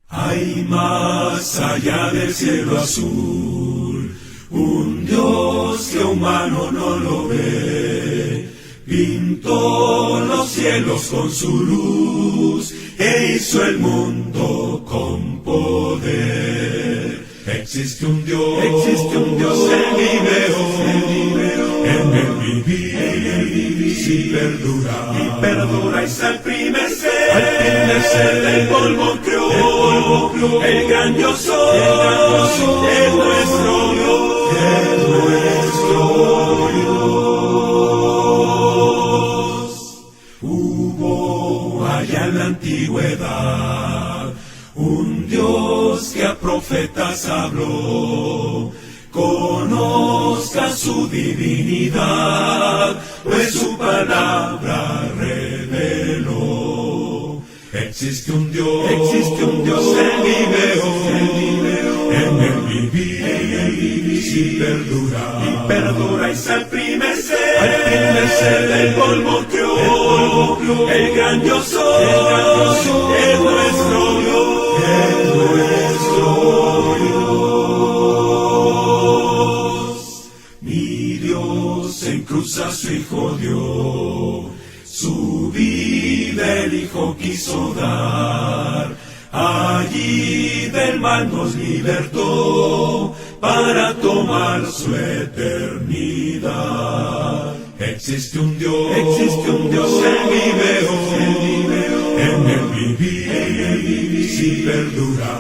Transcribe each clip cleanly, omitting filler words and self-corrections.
Hay más allá del cielo azul, un Dios que humano no lo ve. Pintó los cielos con su luz e hizo el mundo con poder. Existe un Dios en mi veo, en el vivir, si perdura y se al primer ser del polvo creó, el gran yo soy, es nuestro Dios, Hubo allá en la antigüedad un Dios que a profetas habló. Conozca su divinidad, pues su palabra reveló. Existe un Dios en mi veo, en el vivir, si perdura y se al primer ser del polvo creó, el gran yo soy, es nuestro Dios, Mi Dios en cruz a su Hijo dio, su vida el Hijo quiso dar, allí del mal nos libertó, para tomar su eternidad. Existe un Dios en mi veo, en el vivir, si perdura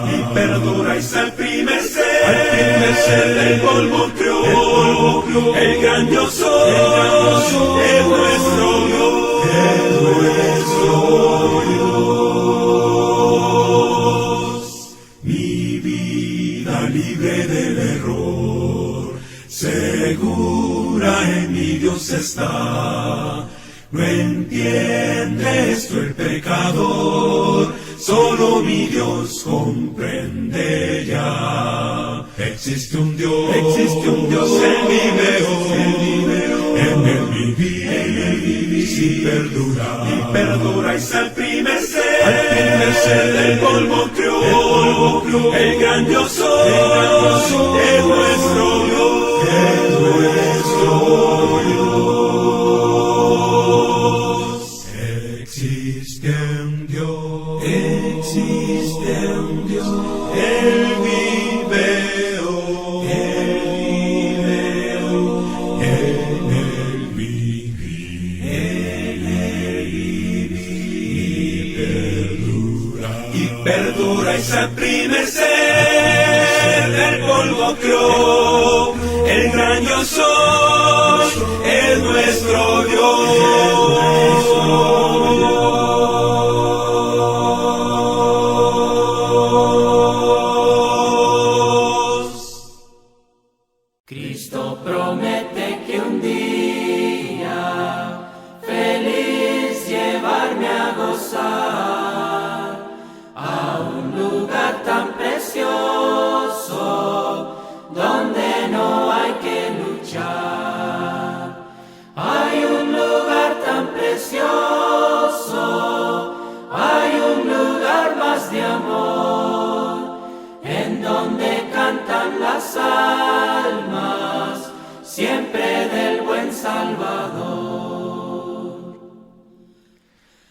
y se al primer ser del polvo creó, el gran yo soy, es nuestro Dios, Mi vida libre del error, segura en mi Dios está. No entiende esto el pecador, solo mi Dios comprende ya. Existe un Dios en mi veo, en el vivir, si perdura y se al primer ser del polvo creó, el gran yo soy, es nuestro Dios, Existe un Dios, Él vive, en el vivir, y perdura y se al primer ser del polvo creó, el gran yo soy, es nuestro Cristo promete que un día feliz llevarme a gozar a un lugar tan precioso donde no hay que luchar. Hay un lugar tan precioso, hay un lugar más de amor, en donde cantan las almas, siempre del buen Salvador.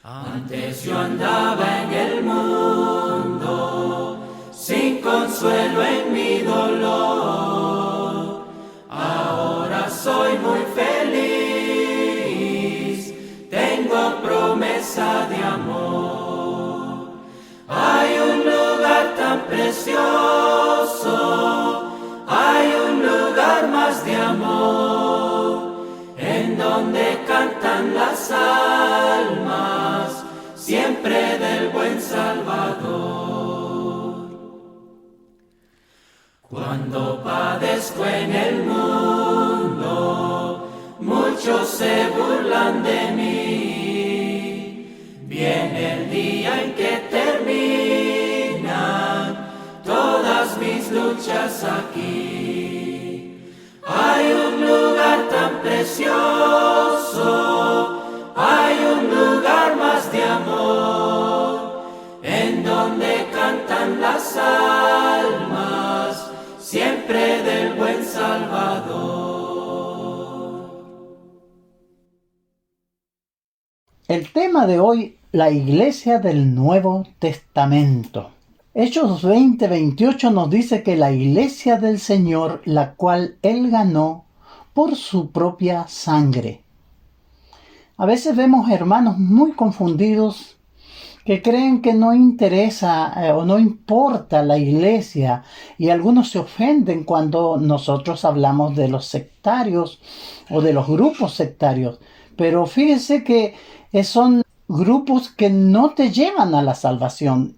Antes yo andaba en el mundo, sin consuelo en mi dolor. Ahora soy muy feliz, tengo promesa de amor. Hay un lugar tan precioso, hay un lugar más de amor, en donde cantan las almas, siempre del buen Salvador. Cuando padezco en el mundo, muchos se burlan de mí. Viene el día en que terminan todas mis luchas aquí. Hay un lugar tan precioso, hay un lugar más de amor, en donde cantan gozan las almas siempre del buen Salvador. El tema de hoy, la Iglesia del Nuevo Testamento. Hechos 20:28 nos dice que la Iglesia del Señor, la cual Él ganó por su propia sangre. A veces vemos hermanos muy confundidos que creen que no interesa o no importa la iglesia, y algunos se ofenden cuando nosotros hablamos de los sectarios o de los grupos sectarios. Pero fíjense que son grupos que no te llevan a la salvación.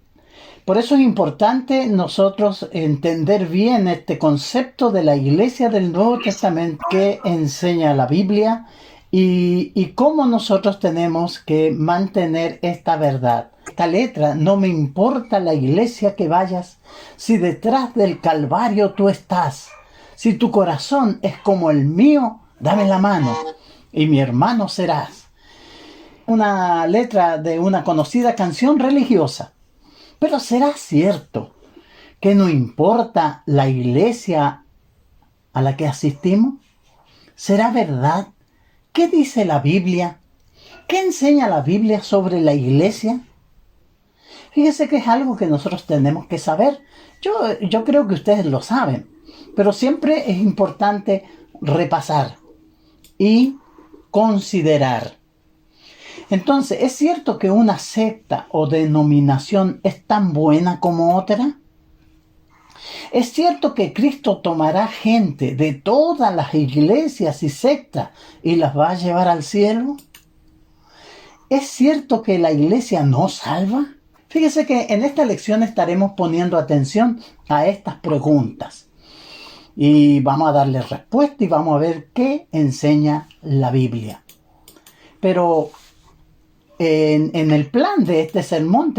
Por eso es importante nosotros entender bien este concepto de la Iglesia del Nuevo Testamento que enseña la Biblia y cómo nosotros tenemos que mantener esta verdad. Esta letra: no me importa la iglesia que vayas, si detrás del Calvario tú estás, si tu corazón es como el mío, dame la mano y mi hermano serás. Una letra de una conocida canción religiosa. Pero ¿será cierto que no importa la iglesia a la que asistimos? ¿Será verdad? ¿Qué dice la Biblia? ¿Qué enseña la Biblia sobre la iglesia? Fíjese que es algo que nosotros tenemos que saber. Yo creo que ustedes lo saben, pero siempre es importante repasar y considerar. Entonces, ¿es cierto que una secta o denominación es tan buena como otra? ¿Es cierto que Cristo tomará gente de todas las iglesias y sectas y las va a llevar al cielo? ¿Es cierto que la iglesia no salva? Fíjese que en esta lección estaremos poniendo atención a estas preguntas. Y vamos a darle respuesta y vamos a ver qué enseña la Biblia. Pero en el plan de este sermón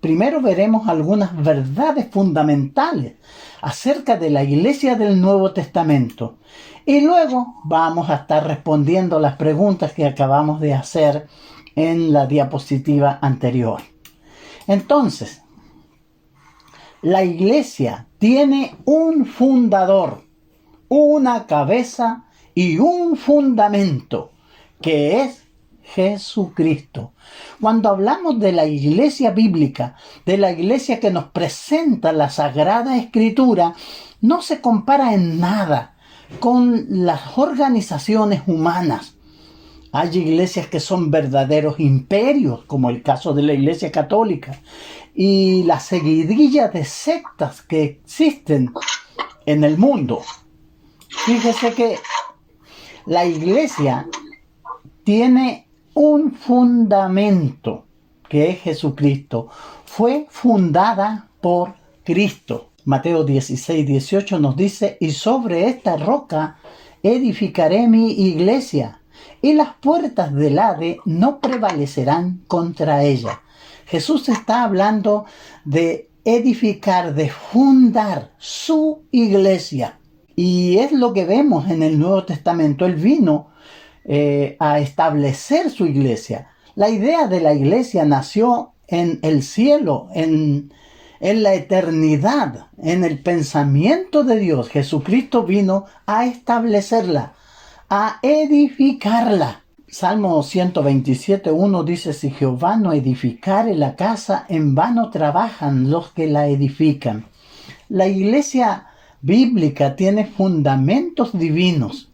primero veremos algunas verdades fundamentales acerca de la Iglesia del Nuevo Testamento. Y luego vamos a estar respondiendo las preguntas que acabamos de hacer en la diapositiva anterior. Entonces, la Iglesia tiene un fundador, una cabeza y un fundamento, que es Jesucristo. Cuando hablamos de la iglesia bíblica, de la iglesia que nos presenta la Sagrada Escritura, no se compara en nada con las organizaciones humanas. Hay iglesias que son verdaderos imperios, como el caso de la Iglesia Católica, y la seguidilla de sectas que existen en el mundo. Fíjese que la iglesia tiene un fundamento, que es Jesucristo. Fue fundada por Cristo. Mateo 16:18 nos dice: y sobre esta roca edificaré mi iglesia, y las puertas del Hades no prevalecerán contra ella. Jesús está hablando de edificar, de fundar su iglesia. Y es lo que vemos en el Nuevo Testamento. Él vino a establecer su iglesia. La idea de la iglesia nació en el cielo, en la eternidad, en el pensamiento de Dios. Jesucristo vino a establecerla, a edificarla. Salmo 127:1 dice: si Jehová no edificare la casa, en vano trabajan los que la edifican. La iglesia bíblica tiene fundamentos divinos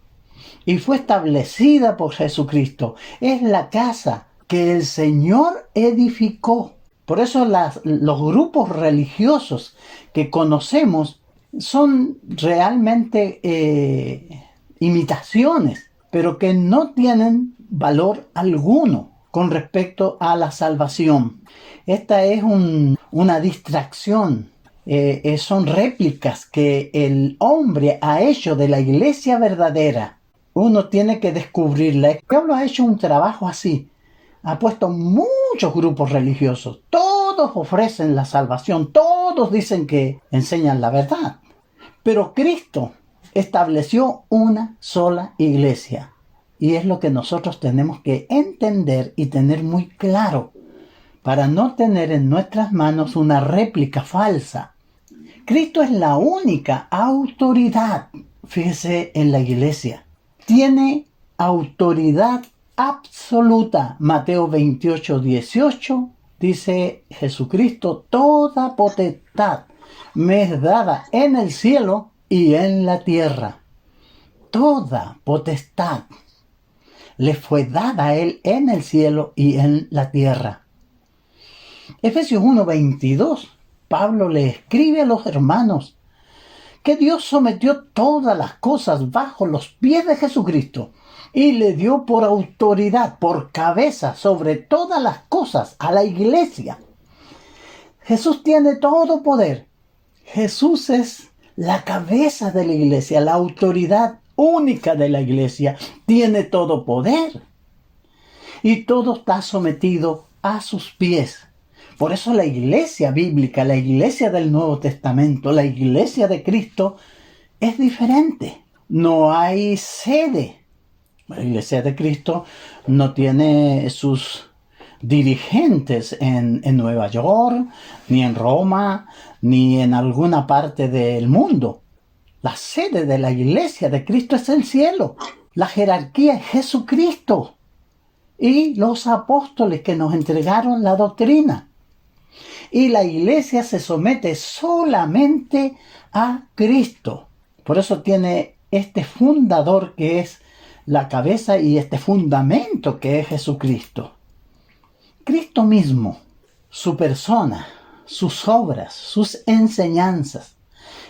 y fue establecida por Jesucristo. Es la casa que el Señor edificó. Por eso los grupos religiosos que conocemos son realmente imitaciones, pero que no tienen valor alguno con respecto a la salvación. Esta es una distracción. Son réplicas que el hombre ha hecho de la iglesia verdadera. Uno tiene que descubrirla. El pueblo ha hecho un trabajo así. Ha puesto muchos grupos religiosos. Todos ofrecen la salvación. Todos dicen que enseñan la verdad. Pero Cristo estableció una sola iglesia. Y es lo que nosotros tenemos que entender y tener muy claro. para no tener en nuestras manos una réplica falsa. Cristo es la única autoridad, fíjese, en la iglesia. Tiene autoridad absoluta. Mateo 28:18 dice Jesucristo: toda potestad me es dada en el cielo y en la tierra. Toda potestad le fue dada a él en el cielo y en la tierra. Efesios 1:22, Pablo le escribe a los hermanos que Dios sometió todas las cosas bajo los pies de Jesucristo y le dio por autoridad, por cabeza sobre todas las cosas a la iglesia. Jesús tiene todo poder. Jesús es la cabeza de la iglesia, la autoridad única de la iglesia. Tiene todo poder y todo está sometido a sus pies. Por eso la iglesia bíblica, la iglesia del Nuevo Testamento, la iglesia de Cristo es diferente. No hay sede. La iglesia de Cristo no tiene sus dirigentes en Nueva York, ni en Roma, ni en alguna parte del mundo. La sede de la iglesia de Cristo es el cielo. La jerarquía es Jesucristo y los apóstoles que nos entregaron la doctrina. Y la iglesia se somete solamente a Cristo. Por eso tiene este fundador que es la cabeza y este fundamento que es Jesucristo. Cristo mismo, su persona, sus obras, sus enseñanzas,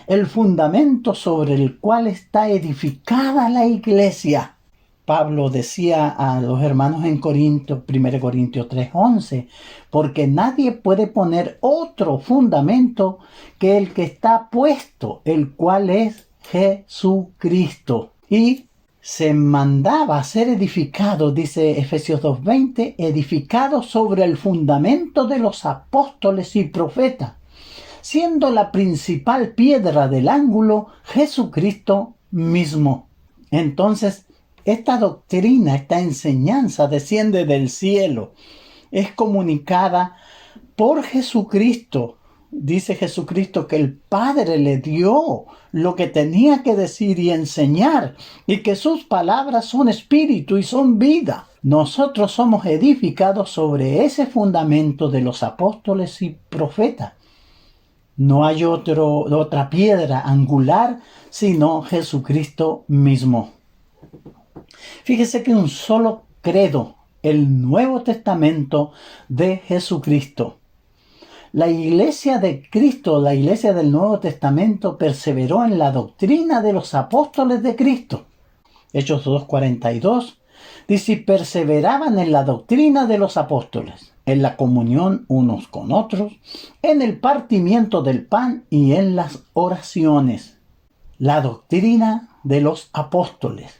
el fundamento sobre el cual está edificada la iglesia. Pablo decía a los hermanos en Corinto, 1 Corintios 3:11, porque nadie puede poner otro fundamento que el que está puesto, el cual es Jesucristo. Y se mandaba a ser edificado, dice Efesios 2:20, edificado sobre el fundamento de los apóstoles y profetas, siendo la principal piedra del ángulo Jesucristo mismo. Entonces, esta doctrina, esta enseñanza desciende del cielo, es comunicada por Jesucristo. Dice Jesucristo que el Padre le dio lo que tenía que decir y enseñar, y que sus palabras son espíritu y son vida. Nosotros somos edificados sobre ese fundamento de los apóstoles y profetas. No hay otra piedra angular sino Jesucristo mismo. Fíjese que un solo credo, el Nuevo Testamento de Jesucristo. La iglesia de Cristo, la iglesia del Nuevo Testamento, perseveró en la doctrina de los apóstoles de Cristo. Hechos 2:42 dice: perseveraban en la doctrina de los apóstoles, en la comunión unos con otros, en el partimiento del pan y en las oraciones. La doctrina de los apóstoles.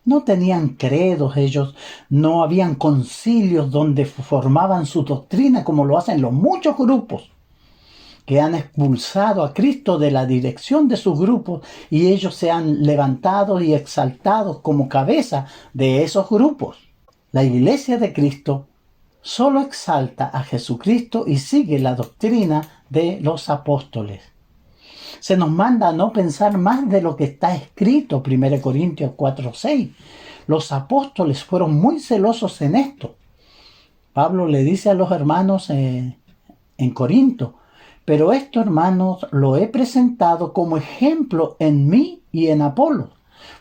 No tenían credos ellos, no habían concilios donde formaban su doctrina como lo hacen los muchos grupos que han expulsado a Cristo de la dirección de sus grupos y ellos se han levantado y exaltado como cabeza de esos grupos. La iglesia de Cristo solo exalta a Jesucristo y sigue la doctrina de los apóstoles. Se nos manda a no pensar más de lo que está escrito, 1 Corintios 4:6. Los apóstoles fueron muy celosos en esto. Pablo le dice a los hermanos en Corinto: pero esto, hermanos, lo he presentado como ejemplo en mí y en Apolos,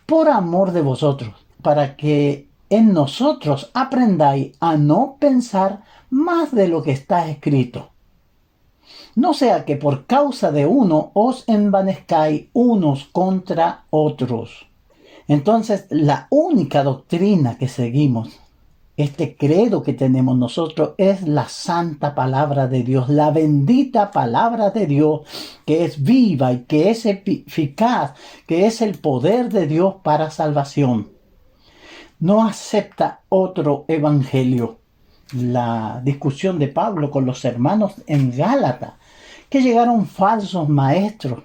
por amor de vosotros, para que en nosotros aprendáis a no pensar más de lo que está escrito. No sea que por causa de uno os envanezcáis unos contra otros. Entonces, la única doctrina que seguimos, este credo que tenemos nosotros, es la santa palabra de Dios, la bendita palabra de Dios, que es viva y que es eficaz, que es el poder de Dios para salvación. No acepta otro evangelio. La discusión de Pablo con los hermanos en Gálatas, que llegaron falsos maestros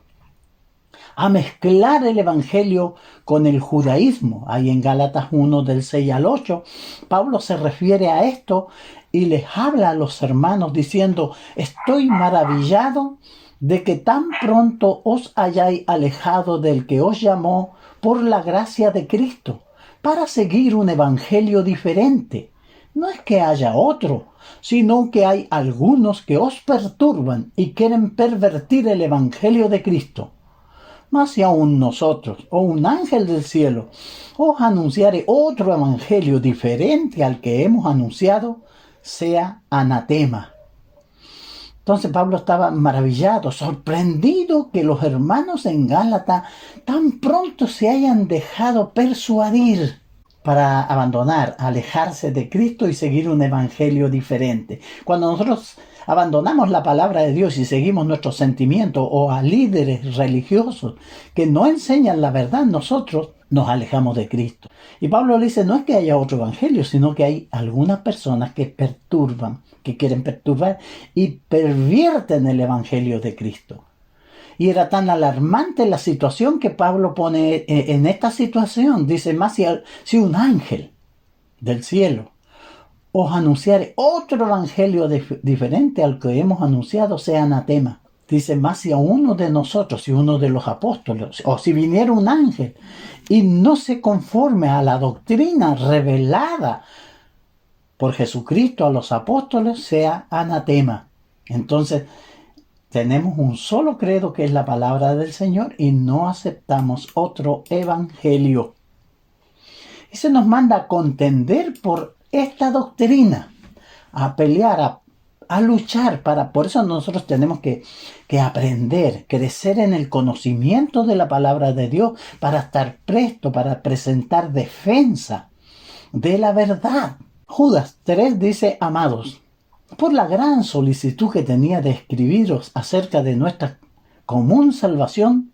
a mezclar el evangelio con el judaísmo. Ahí en Gálatas 1 del 6 al 8, Pablo se refiere a esto y les habla a los hermanos diciendo: estoy maravillado de que tan pronto os hayáis alejado del que os llamó por la gracia de Cristo, para seguir un evangelio diferente. No es que haya otro, sino que hay algunos que os perturban y quieren pervertir el evangelio de Cristo. Mas si aún nosotros, o un ángel del cielo, os anunciare otro evangelio diferente al que hemos anunciado, sea anatema. Entonces Pablo estaba maravillado, sorprendido que los hermanos en Gálata tan pronto se hayan dejado persuadir para abandonar, alejarse de Cristo y seguir un evangelio diferente. Cuando nosotros abandonamos la palabra de Dios y seguimos nuestros sentimientos o a líderes religiosos que no enseñan la verdad, nosotros nos alejamos de Cristo. Y Pablo le dice, no es que haya otro evangelio, sino que hay algunas personas que perturban, que quieren perturbar y pervierten el evangelio de Cristo. Y era tan alarmante la situación que Pablo pone en esta situación. Dice, más si un ángel del cielo os anunciare otro evangelio diferente al que hemos anunciado, sea anatema. Dice, más si a uno de nosotros, si uno de los apóstoles, o si viniera un ángel y no se conforme a la doctrina revelada por Jesucristo a los apóstoles, sea anatema. Entonces, tenemos un solo credo que es la palabra del Señor y no aceptamos otro evangelio. Y se nos manda a contender por esta doctrina, a pelear, a luchar. Por eso nosotros tenemos que aprender, crecer en el conocimiento de la palabra de Dios para estar presto, para presentar defensa de la verdad. Judas 3 dice, amados, por la gran solicitud que tenía de escribiros acerca de nuestra común salvación,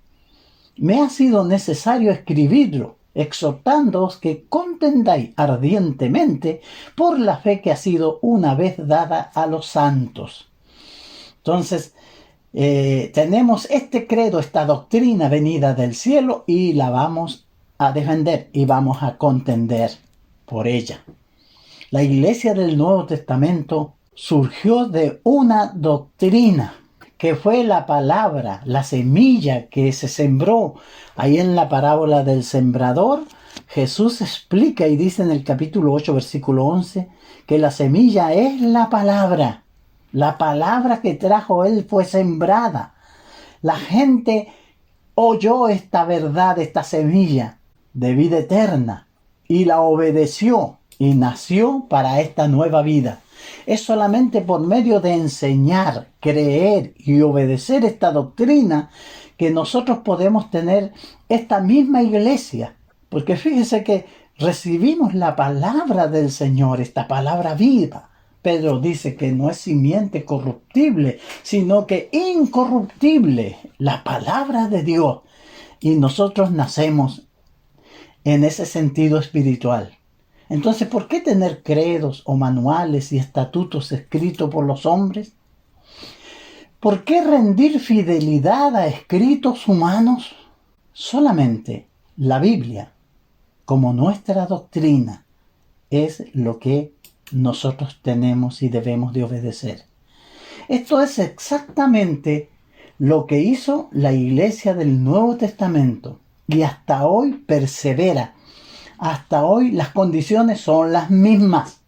me ha sido necesario escribirlo, exhortándoos que contendáis ardientemente por la fe que ha sido una vez dada a los santos. Entonces, tenemos este credo, esta doctrina venida del cielo y la vamos a defender y vamos a contender por ella. La iglesia del Nuevo Testamento surgió de una doctrina que fue la palabra, la semilla que se sembró. Ahí en la parábola del sembrador, Jesús explica y dice en el capítulo 8, versículo 11, que la semilla es la palabra. La palabra que trajo Él fue sembrada. La gente oyó esta verdad, esta semilla de vida eterna y la obedeció y nació para esta nueva vida. Es solamente por medio de enseñar, creer y obedecer esta doctrina que nosotros podemos tener esta misma iglesia. Porque fíjese que recibimos la palabra del Señor, esta palabra viva. Pedro dice que no es simiente corruptible, sino que incorruptible, la palabra de Dios. Y nosotros nacemos en ese sentido espiritual. Entonces, ¿por qué tener credos o manuales y estatutos escritos por los hombres? ¿Por qué rendir fidelidad a escritos humanos? Solamente la Biblia, como nuestra doctrina, es lo que nosotros tenemos y debemos de obedecer. Esto es exactamente lo que hizo la iglesia del Nuevo Testamento y hasta hoy persevera. Hasta hoy las condiciones son las mismas.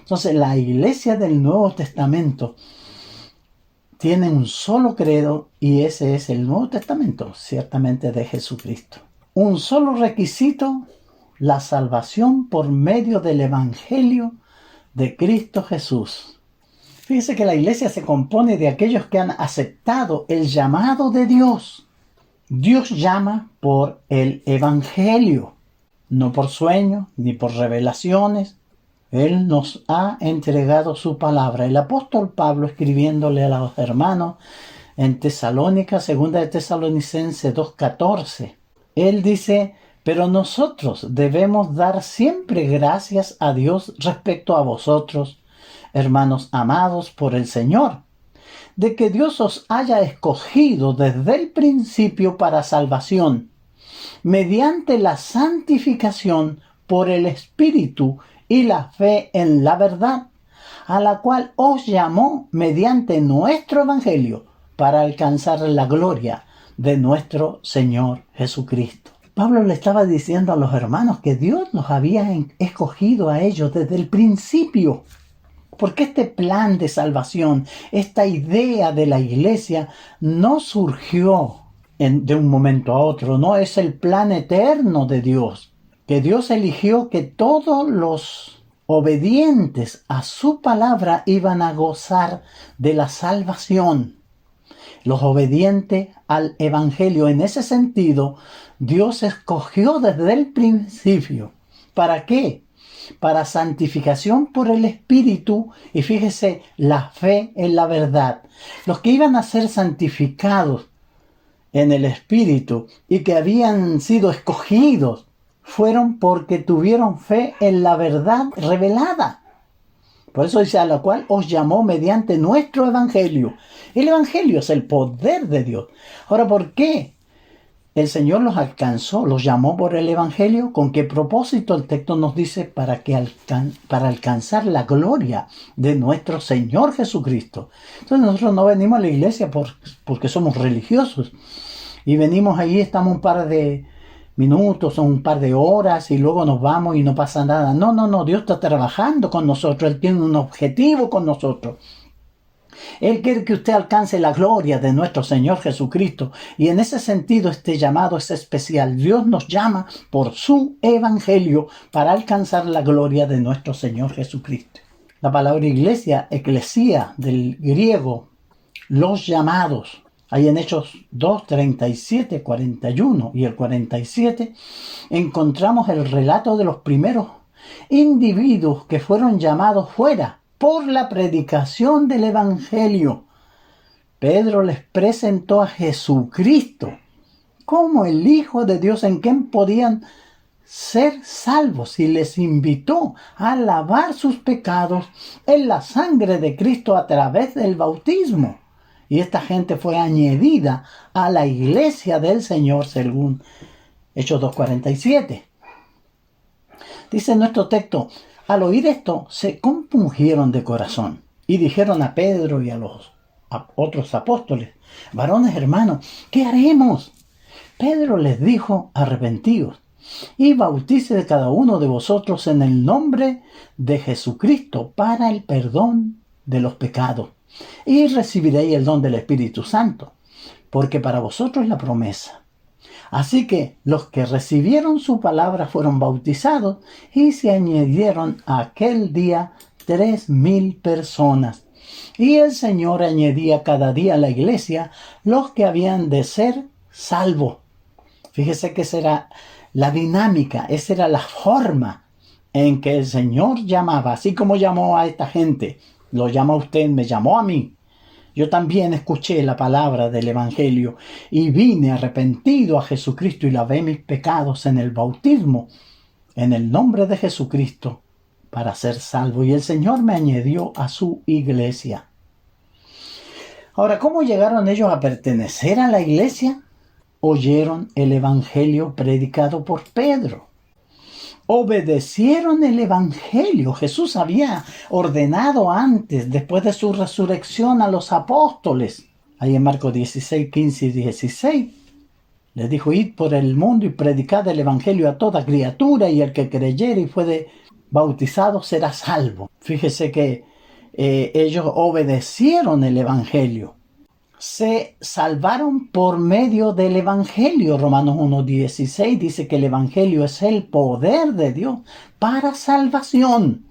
Entonces la iglesia del Nuevo Testamento tiene un solo credo y ese es el Nuevo Testamento, ciertamente de Jesucristo. Un solo requisito, la salvación por medio del Evangelio de Cristo Jesús. Fíjese que la iglesia se compone de aquellos que han aceptado el llamado de Dios. Dios llama por el Evangelio. No por sueños, ni por revelaciones. Él nos ha entregado su palabra. El apóstol Pablo, escribiéndole a los hermanos en Tesalónica, 2 de Tesalonicenses 2:14, él dice, pero nosotros debemos dar siempre gracias a Dios respecto a vosotros, hermanos amados por el Señor, de que Dios os haya escogido desde el principio para salvación, mediante la santificación por el Espíritu y la fe en la verdad, a la cual os llamó mediante nuestro Evangelio para alcanzar la gloria de nuestro Señor Jesucristo. Pablo le estaba diciendo a los hermanos que Dios los había escogido a ellos desde el principio. Porque este plan de salvación, esta idea de la iglesia, no surgió de un momento a otro, no es el plan eterno de Dios. Que Dios eligió que todos los obedientes a su palabra iban a gozar de la salvación. Los obedientes al Evangelio. En ese sentido, Dios escogió desde el principio. ¿Para qué? Para santificación por el Espíritu y fíjese, la fe en la verdad. Los que iban a ser santificados en el Espíritu y que habían sido escogidos fueron porque tuvieron fe en la verdad revelada. Por eso dice, a la cual os llamó mediante nuestro Evangelio. El Evangelio es el poder de Dios. Ahora, ¿por qué el Señor los alcanzó, los llamó por el Evangelio? ¿Con qué propósito? El texto nos dice para alcanzar la gloria de nuestro Señor Jesucristo. Entonces nosotros no venimos a la iglesia porque somos religiosos. Y venimos ahí, estamos un par de minutos o un par de horas y luego nos vamos y no pasa nada. No, Dios está trabajando con nosotros. Él tiene un objetivo con nosotros. Él quiere que usted alcance la gloria de nuestro Señor Jesucristo. Y en ese sentido este llamado es especial. Dios nos llama por su Evangelio para alcanzar la gloria de nuestro Señor Jesucristo. La palabra iglesia, eclesía, del griego, los llamados. Ahí en Hechos 2, 37, 41 y el 47 encontramos el relato de los primeros individuos que fueron llamados fuera por la predicación del Evangelio. Pedro les presentó a Jesucristo como el Hijo de Dios en quien podían ser salvos y les invitó a lavar sus pecados en la sangre de Cristo a través del bautismo. Y esta gente fue añadida a la iglesia del Señor según Hechos 2:47. Dice nuestro texto, al oír esto se compungieron de corazón y dijeron a Pedro y a los otros apóstoles, varones hermanos, ¿qué haremos? Pedro les dijo, arrepentíos y bautícese cada uno de vosotros en el nombre de Jesucristo para el perdón de los pecados. Y recibiréis el don del Espíritu Santo, porque para vosotros es la promesa. Así que los que recibieron su palabra fueron bautizados y se añadieron aquel día 3,000 personas. Y el Señor añadía cada día a la iglesia los que habían de ser salvos. Fíjese que esa era la dinámica, esa era la forma en que el Señor llamaba, así como llamó a esta gente. Lo llama a usted, me llamó a mí. Yo también escuché la palabra del Evangelio y vine arrepentido a Jesucristo y lavé mis pecados en el bautismo, en el nombre de Jesucristo, para ser salvo. Y el Señor me añadió a su iglesia. Ahora, ¿cómo llegaron ellos a pertenecer a la iglesia? Oyeron el Evangelio predicado por Pedro. Obedecieron el Evangelio. Jesús había ordenado antes, después de su resurrección, a los apóstoles. Ahí en Marcos 16, 15 y 16. Les dijo, id por el mundo y predicad el Evangelio a toda criatura, y el que creyere y fuere bautizado será salvo. Fíjese que ellos obedecieron el Evangelio. Se salvaron por medio del Evangelio. Romanos 1:16 dice que el Evangelio es el poder de Dios para salvación.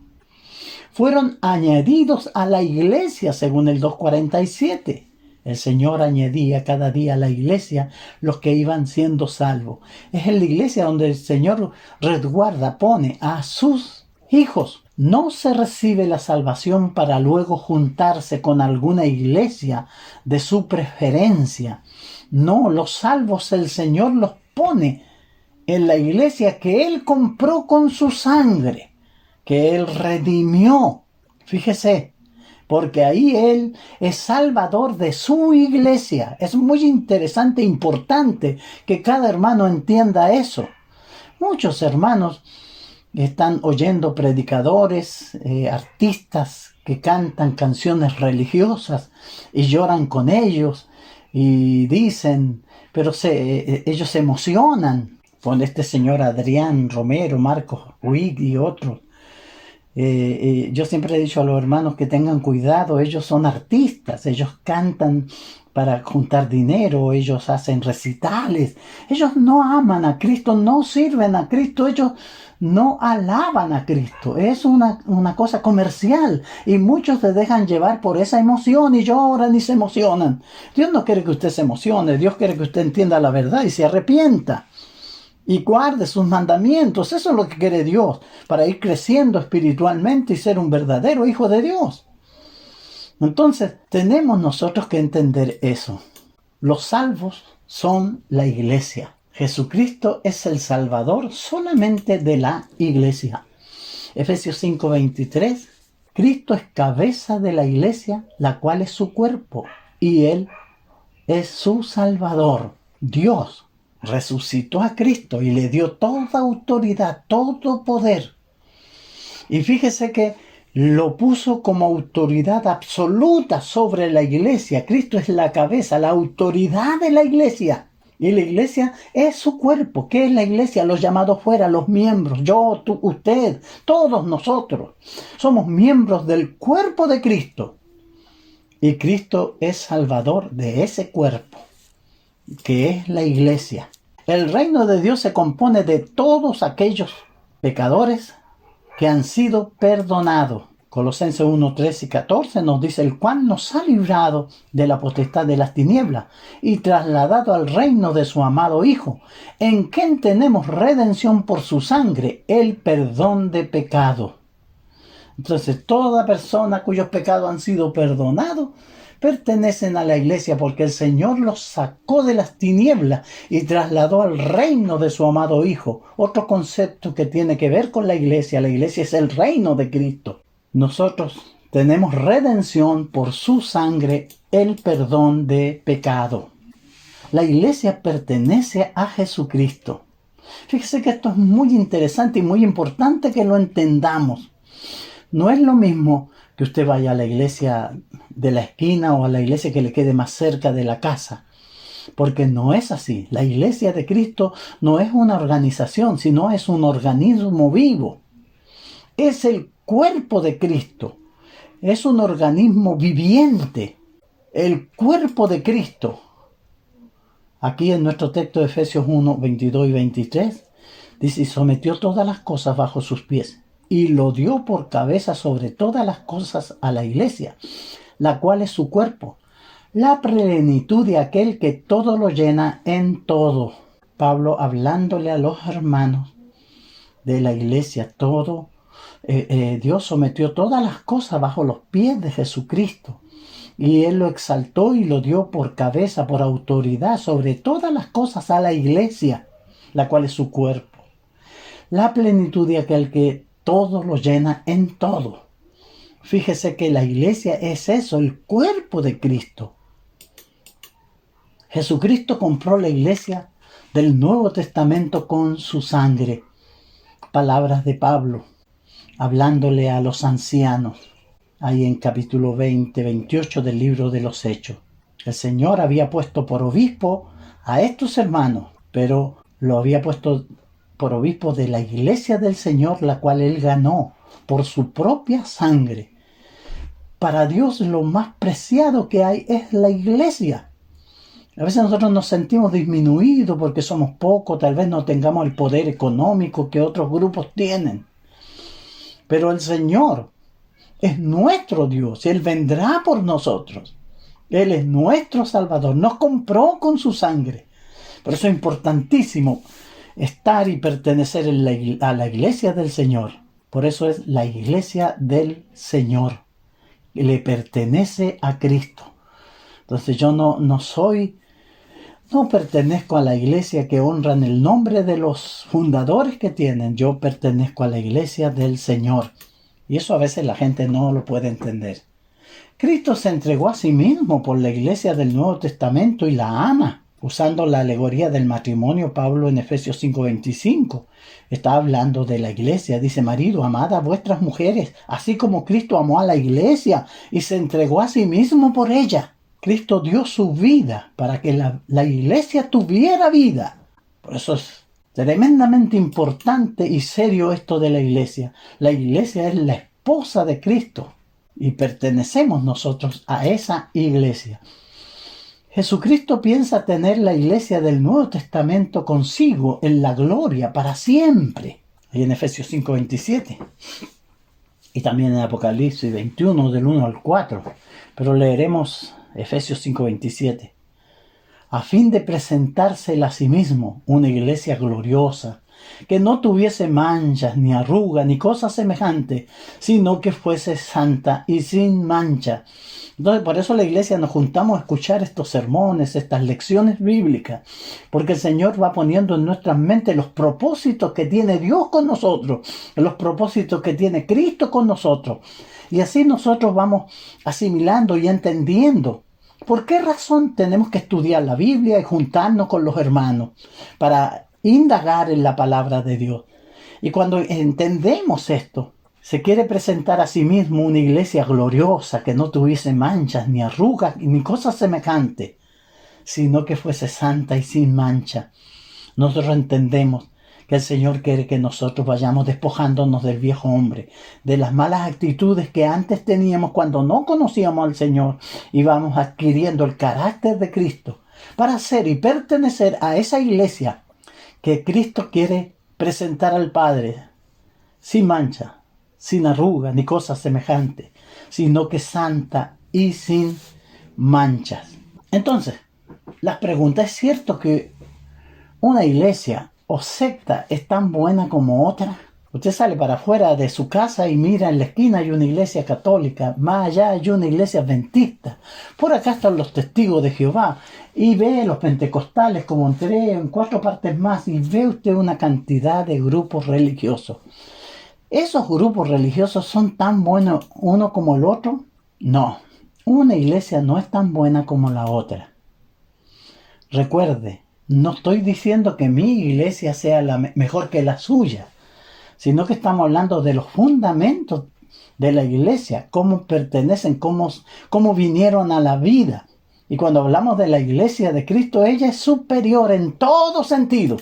Fueron añadidos a la iglesia según el 2:47. El Señor añadía cada día a la iglesia los que iban siendo salvos. Es en la iglesia donde el Señor resguarda, pone a sus hijos. No se recibe la salvación para luego juntarse con alguna iglesia de su preferencia. No, los salvos el Señor los pone en la iglesia que Él compró con su sangre, que Él redimió. Fíjese, porque ahí Él es salvador de su iglesia. Es muy interesante e importante que cada hermano entienda eso. Muchos hermanos están oyendo predicadores, artistas que cantan canciones religiosas y lloran con ellos y dicen, pero ellos se emocionan con este señor Adrián Romero, Marcos Witt y otros. Yo siempre he dicho a los hermanos que tengan cuidado, ellos son artistas, ellos cantan para juntar dinero, ellos hacen recitales, ellos no aman a Cristo, no sirven a Cristo, ellos no alaban a Cristo, es una cosa comercial y muchos se dejan llevar por esa emoción y lloran y se emocionan. Dios no quiere que usted se emocione, Dios quiere que usted entienda la verdad y se arrepienta y guarde sus mandamientos. Eso es lo que quiere Dios, para ir creciendo espiritualmente y ser un verdadero hijo de Dios. Entonces, tenemos nosotros que entender eso. Los salvos son la iglesia. Jesucristo es el Salvador solamente de la iglesia. Efesios 5:23. Cristo es cabeza de la iglesia, la cual es su cuerpo, y Él es su Salvador. Dios resucitó a Cristo y le dio toda autoridad, todo poder. Y fíjese que lo puso como autoridad absoluta sobre la iglesia. Cristo es la cabeza, la autoridad de la iglesia. Y la iglesia es su cuerpo. ¿Qué es la iglesia? Los llamados fuera, los miembros. Yo, tú, usted, todos nosotros. Somos miembros del cuerpo de Cristo. Y Cristo es salvador de ese cuerpo, que es la iglesia. El reino de Dios se compone de todos aquellos pecadores que han sido perdonados. Colosenses 1, 13 y 14 nos dice, el cual nos ha librado de la potestad de las tinieblas y trasladado al reino de su amado Hijo, en quien tenemos redención por su sangre, el perdón de pecado. Entonces, toda persona cuyos pecados han sido perdonados, pertenecen a la iglesia porque el Señor los sacó de las tinieblas y trasladó al reino de su amado Hijo. Otro concepto que tiene que ver con la iglesia es el reino de Cristo. Nosotros tenemos redención por su sangre, el perdón de pecado. La iglesia pertenece a Jesucristo. Fíjese que esto es muy interesante y muy importante que lo entendamos. No es lo mismo que usted vaya a la iglesia de la esquina o a la iglesia que le quede más cerca de la casa, porque no es así. La iglesia de Cristo no es una organización, sino es un organismo vivo. Es el cuerpo de Cristo, es un organismo viviente, el cuerpo de Cristo. Aquí en nuestro texto de Efesios 1, 22 y 23, dice, y sometió todas las cosas bajo sus pies, y lo dio por cabeza sobre todas las cosas a la iglesia, la cual es su cuerpo, la plenitud de aquel que todo lo llena en todo. Pablo hablándole a los hermanos de la iglesia, Dios sometió todas las cosas bajo los pies de Jesucristo, y Él lo exaltó y lo dio por cabeza, por autoridad sobre todas las cosas a la iglesia, la cual es su cuerpo, la plenitud de aquel que todo lo llena en todo. Fíjese que la iglesia es eso, el cuerpo de Cristo. Jesucristo compró la iglesia del Nuevo Testamento con su sangre. Palabras de Pablo, hablándole a los ancianos, ahí en capítulo 28 del libro de los Hechos. El Señor había puesto por obispo a estos hermanos, pero lo había puesto por obispo de la iglesia del Señor, la cual Él ganó por su propia sangre. Para Dios lo más preciado que hay es la iglesia. A veces nosotros nos sentimos disminuidos porque somos pocos, tal vez no tengamos el poder económico que otros grupos tienen. Pero el Señor es nuestro Dios y Él vendrá por nosotros. Él es nuestro Salvador, nos compró con su sangre. Por eso es importantísimo estar y pertenecer a la iglesia del Señor. Por eso es la iglesia del Señor. Le pertenece a Cristo. Entonces yo no pertenezco a la iglesia que honran el nombre de los fundadores que tienen. Yo pertenezco a la iglesia del Señor. Y eso a veces la gente no lo puede entender. Cristo se entregó a sí mismo por la iglesia del Nuevo Testamento y la ama. Usando la alegoría del matrimonio, Pablo en Efesios 5:25 está hablando de la iglesia. Dice: marido, amad a vuestras mujeres, así como Cristo amó a la iglesia y se entregó a sí mismo por ella. Cristo dio su vida para que la iglesia tuviera vida. Por eso es tremendamente importante y serio esto de la iglesia. La iglesia es la esposa de Cristo y pertenecemos nosotros a esa iglesia. Jesucristo piensa tener la iglesia del Nuevo Testamento consigo en la gloria para siempre. Ahí en Efesios 5:27. Y también en Apocalipsis 21, del 1 al 4. Pero leeremos Efesios 5:27. A fin de presentársela a sí mismo una iglesia gloriosa, que no tuviese manchas, ni arruga, ni cosa semejante, sino que fuese santa y sin mancha. Entonces, por eso la iglesia nos juntamos a escuchar estos sermones, estas lecciones bíblicas, porque el Señor va poniendo en nuestras mentes los propósitos que tiene Dios con nosotros, los propósitos que tiene Cristo con nosotros. Y así nosotros vamos asimilando y entendiendo por qué razón tenemos que estudiar la Biblia y juntarnos con los hermanos para indagar en la palabra de Dios. Y cuando entendemos esto, se quiere presentar a sí mismo una iglesia gloriosa que no tuviese manchas, ni arrugas, ni cosas semejantes, sino que fuese santa y sin mancha. Nosotros entendemos que el Señor quiere que nosotros vayamos despojándonos del viejo hombre, de las malas actitudes que antes teníamos cuando no conocíamos al Señor, y vamos adquiriendo el carácter de Cristo para ser y pertenecer a esa iglesia que Cristo quiere presentar al Padre, sin mancha, sin arruga, ni cosas semejantes, sino que santa y sin manchas. Entonces, la pregunta: ¿es cierto que una iglesia o secta es tan buena como otra? Usted sale para afuera de su casa y mira en la esquina hay una iglesia católica, más allá hay una iglesia adventista, por acá están los testigos de Jehová, y ve los pentecostales como en 3 o en 4 partes más, y ve usted una cantidad de grupos religiosos. ¿Esos grupos religiosos son tan buenos uno como el otro? No, una iglesia no es tan buena como la otra. Recuerde, no estoy diciendo que mi iglesia sea mejor que la suya, sino que estamos hablando de los fundamentos de la iglesia, cómo pertenecen, cómo vinieron a la vida. Y cuando hablamos de la iglesia de Cristo, ella es superior en todo sentido.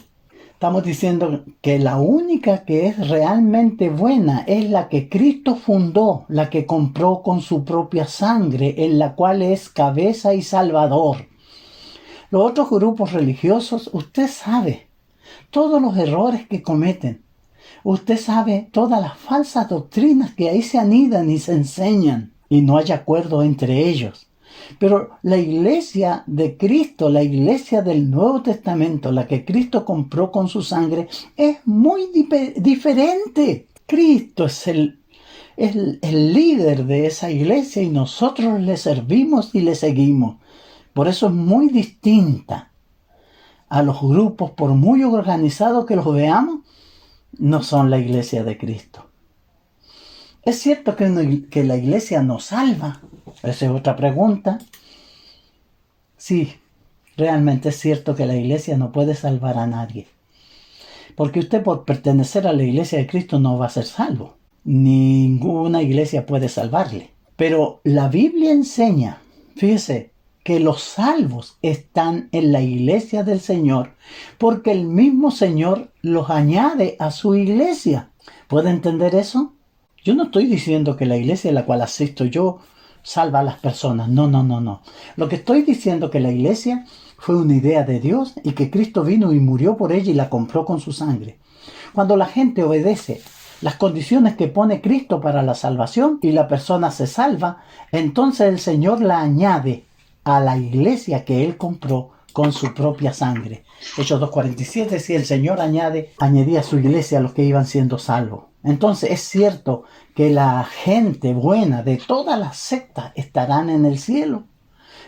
Estamos diciendo que la única que es realmente buena es la que Cristo fundó, la que compró con su propia sangre, en la cual es cabeza y salvador. Los otros grupos religiosos, usted sabe todos los errores que cometen. Usted sabe todas las falsas doctrinas que ahí se anidan y se enseñan, y no hay acuerdo entre ellos. Pero la iglesia de Cristo, la iglesia del Nuevo Testamento, la que Cristo compró con su sangre, es muy diferente. Cristo es el líder de esa iglesia y nosotros le servimos y le seguimos. Por eso es muy distinta a los grupos, por muy organizados que los veamos, no son la iglesia de Cristo. ¿Es cierto que la iglesia nos salva? Esa es otra pregunta. Sí, realmente es cierto que la iglesia no puede salvar a nadie. Porque usted, por pertenecer a la iglesia de Cristo, no va a ser salvo. Ninguna iglesia puede salvarle. Pero la Biblia enseña, fíjese, que los salvos están en la iglesia del Señor, porque el mismo Señor los añade a su iglesia. ¿Puede entender eso? Yo no estoy diciendo que la iglesia a la cual asisto yo salva a las personas. No. Lo que estoy diciendo es que la iglesia fue una idea de Dios y que Cristo vino y murió por ella y la compró con su sangre. Cuando la gente obedece las condiciones que pone Cristo para la salvación y la persona se salva, entonces el Señor la añade a la iglesia que Él compró con su propia sangre. Hechos 2:47, si el Señor añadía a su iglesia a los que iban siendo salvos. Entonces es cierto que la gente buena de todas las sectas estarán en el cielo.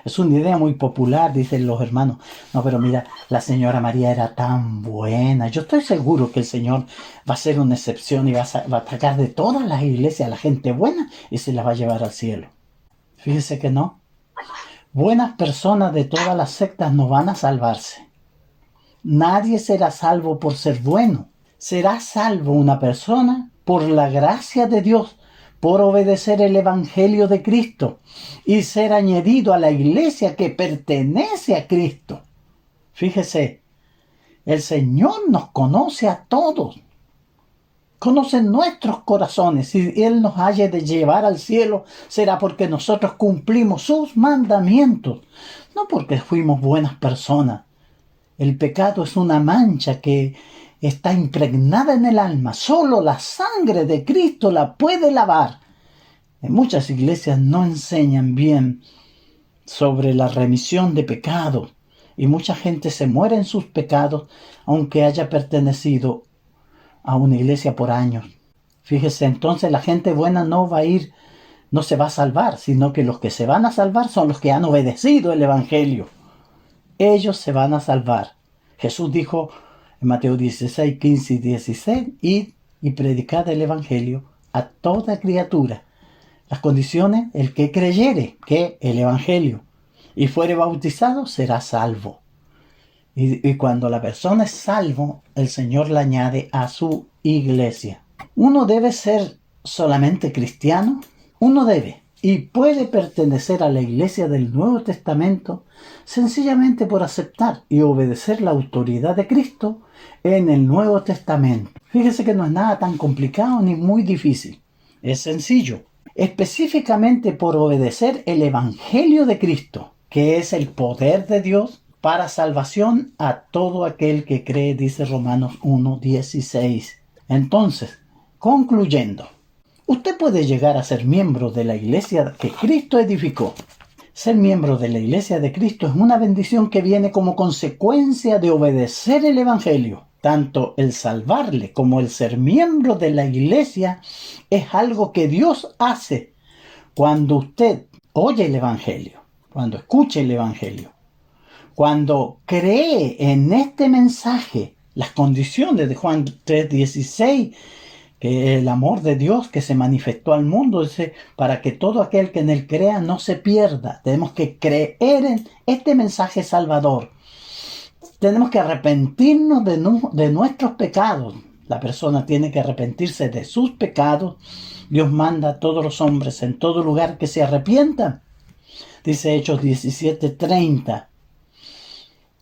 Es una idea muy popular, dicen los hermanos. No, pero mira, la señora María era tan buena. Yo estoy seguro que el Señor va a hacer una excepción y va a sacar de todas las iglesias a la gente buena y se la va a llevar al cielo. Fíjese que no. Buenas personas de todas las sectas no van a salvarse. Nadie será salvo por ser bueno. Será salvo una persona por la gracia de Dios, por obedecer el Evangelio de Cristo y ser añadido a la iglesia que pertenece a Cristo. Fíjese, el Señor nos conoce a todos. Conoce nuestros corazones. Si Él nos haya de llevar al cielo, será porque nosotros cumplimos sus mandamientos, no porque fuimos buenas personas. El pecado es una mancha que está impregnada en el alma. Solo la sangre de Cristo la puede lavar. En muchas iglesias no enseñan bien sobre la remisión de pecados. Y mucha gente se muere en sus pecados, aunque haya pertenecido a una iglesia por años. Fíjese, entonces la gente buena no se va a salvar, sino que los que se van a salvar son los que han obedecido el Evangelio. Ellos se van a salvar. Jesús dijo en Mateo 16, 15 y 16, id y predicad el Evangelio a toda criatura. Las condiciones, el que creyere que el Evangelio y fuere bautizado, será salvo. Y cuando la persona es salvo, el Señor la añade a su iglesia. Uno debe ser solamente cristiano. Uno debe y puede pertenecer a la iglesia del Nuevo Testamento sencillamente por aceptar y obedecer la autoridad de Cristo en el Nuevo Testamento. Fíjese que no es nada tan complicado ni muy difícil. Es sencillo. Específicamente por obedecer el Evangelio de Cristo, que es el poder de Dios para salvación a todo aquel que cree, dice Romanos 1:16. Entonces, concluyendo, usted puede llegar a ser miembro de la iglesia que Cristo edificó. Ser miembro de la iglesia de Cristo es una bendición que viene como consecuencia de obedecer el Evangelio. Tanto el salvarle como el ser miembro de la iglesia es algo que Dios hace cuando usted oye el Evangelio, cuando escuche el Evangelio, cuando cree en este mensaje, las condiciones de Juan 3:16, que el amor de Dios que se manifestó al mundo, dice, para que todo aquel que en él crea no se pierda. Tenemos que creer en este mensaje salvador. Tenemos que arrepentirnos de nuestros pecados. La persona tiene que arrepentirse de sus pecados. Dios manda a todos los hombres en todo lugar que se arrepientan. Dice Hechos 17:30.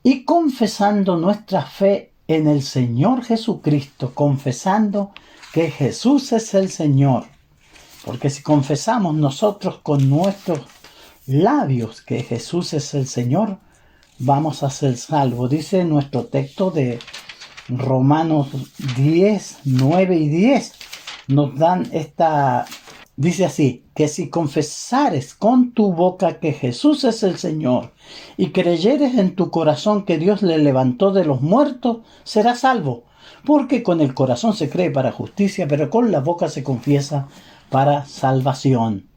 Y confesando nuestra fe en el Señor Jesucristo, confesando que Jesús es el Señor. Porque si confesamos nosotros con nuestros labios que Jesús es el Señor, vamos a ser salvos. Dice nuestro texto de Romanos 10, 9 y 10. Nos dan dice así, que si confesares con tu boca que Jesús es el Señor y creyeres en tu corazón que Dios le levantó de los muertos, serás salvo. Porque con el corazón se cree para justicia, pero con la boca se confiesa para salvación.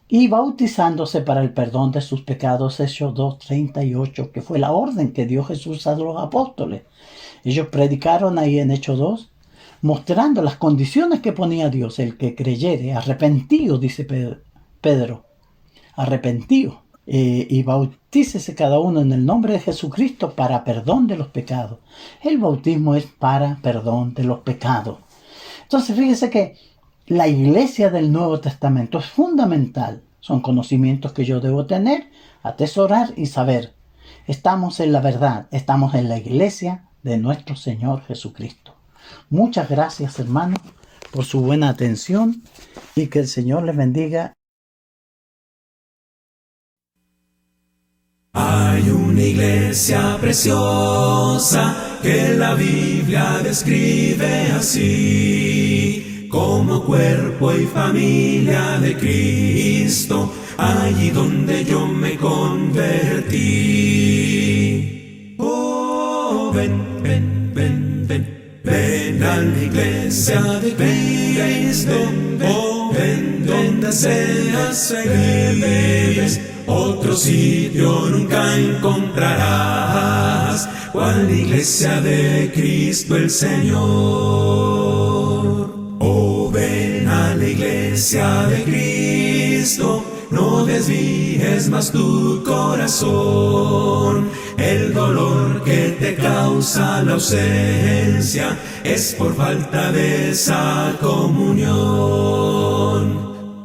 Y bautizándose para el perdón de sus pecados, Hechos 2:38, que fue la orden que dio Jesús a los apóstoles. Ellos predicaron ahí en Hechos 2, mostrando las condiciones que ponía Dios. El que creyere, arrepentido, dice Pedro, arrepentido, y bautícese cada uno en el nombre de Jesucristo para perdón de los pecados. El bautismo es para perdón de los pecados. Entonces fíjese que la iglesia del Nuevo Testamento es fundamental. Son conocimientos que yo debo tener, atesorar y saber. Estamos en la verdad, estamos en la iglesia de nuestro Señor Jesucristo. Muchas gracias, hermanos, por su buena atención y que el Señor les bendiga. Hay una iglesia preciosa que la Biblia describe así, como cuerpo y familia de Cristo, allí donde yo me convertí. Oh, ven, ven, ven, ven. Ven a la iglesia de Cristo, oh, ven donde seas feliz. Otro sitio nunca encontrarás, cual iglesia de Cristo el Señor. Oh, ven a la iglesia de Cristo. Cristo, no desvíes más tu corazón. El dolor que te causa la ausencia es por falta de esa comunión.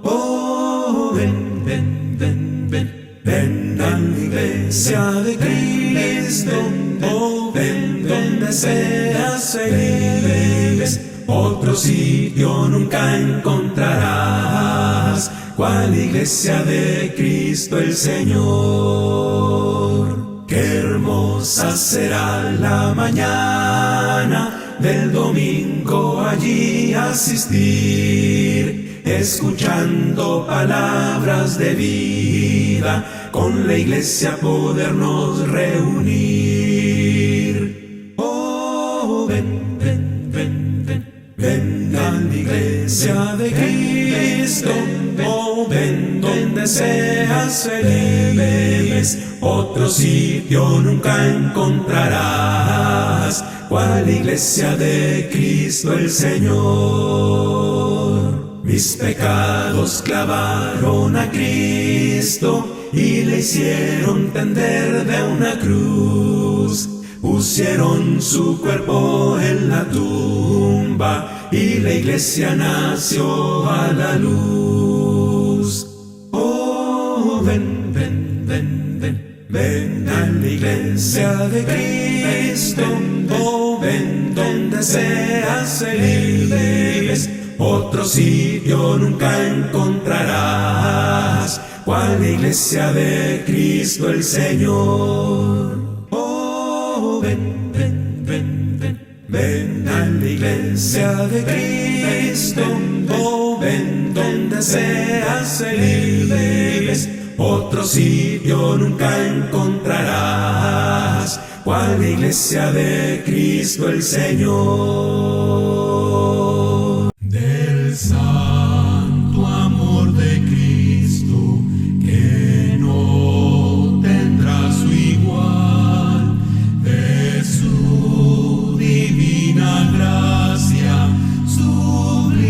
Oh, ven, ven, ven, ven, ven a la iglesia de Cristo. Oh, ven donde seas feliz. Otro sitio nunca encontrarás, cual iglesia de Cristo el Señor. Qué hermosa será la mañana del domingo allí asistir, escuchando palabras de vida, con la iglesia podernos reunir. Oh, ven, ven, ven, ven, ven a la iglesia de Cristo. Oh, ven donde seas feliz. Otro sitio nunca encontrarás, cual iglesia de Cristo el Señor. Mis pecados clavaron a Cristo y le hicieron tender de una cruz. Pusieron su cuerpo en la tumba y la iglesia nació a la luz. Oh, ven, ven, ven, ven, ven a la iglesia de Cristo. Oh, ven donde seas feliz. Otro sitio nunca encontrarás, cual iglesia de Cristo el Señor. Oh, ven, ven, ven, ven, ven a la iglesia de Cristo. Oh, ven donde seas feliz. Otro sitio nunca encontrarás, cual iglesia de Cristo el Señor. Del santo amor de Cristo, que no tendrá su igual, de su divina gracia, sublime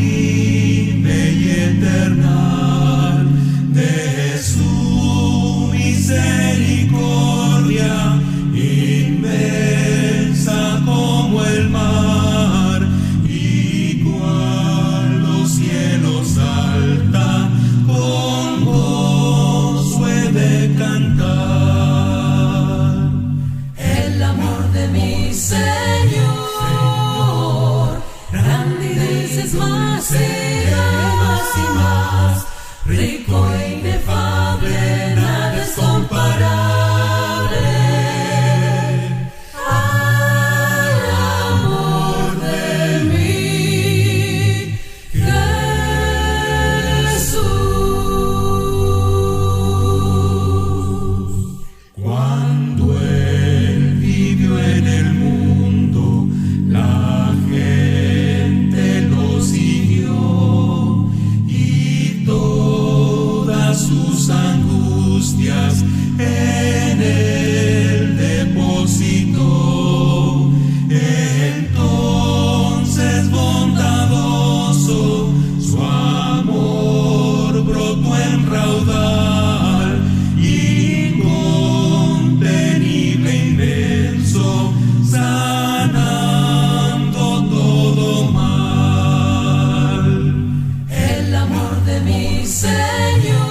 y eterna, de su misericordia, inmensa como el mar, igual los cielos alta, con gozo he de cantar. El amor de mi Señor, grande y veces más será, más y más, rico e inefable, nada es comparable al amor de mi Jesús. Cuando Él vivió en el mundo, la gente lo siguió y todas sus angustias en Él depositó. Entonces bondadoso, su amor brotó en raudal, incontenible, inmenso, sanando todo mal. El amor de mi Señor,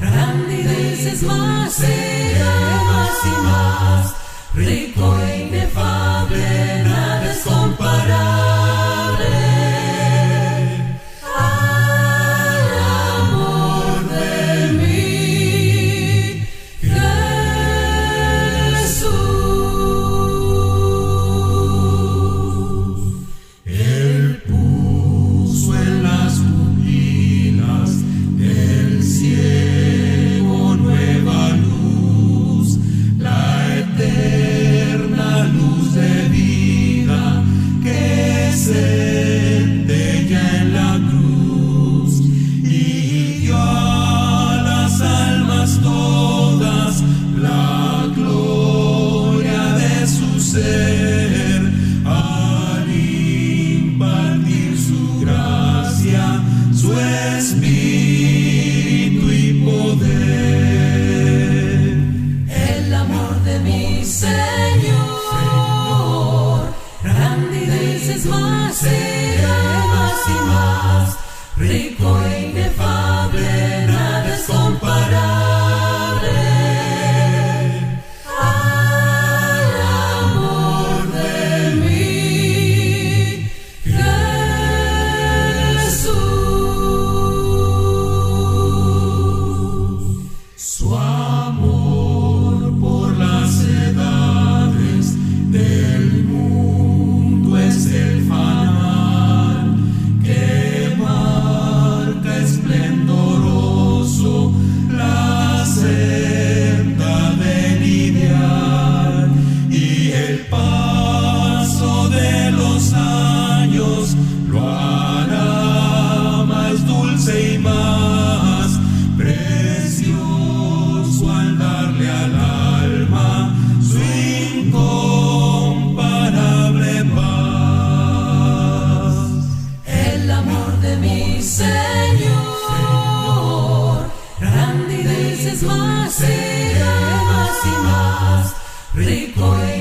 grande y veces más será, más y más, rico e inefable, nada es comparable al amor de mi Jesús. Él puso en las pupilas del ciego nueva luz, la eterna mi Señor, grande y veces más será, más y más, rico e inefable, nada es comparable al amor de mi Jesús. Su amor por las edades del mundo es el fanal que marca esplendoroso la senda de lidiar, y el paso de los años lo hará más dulce y más precioso al darle al alma su incomparable paz. El amor de mi Señor, grande y veces más será, más y más, rico e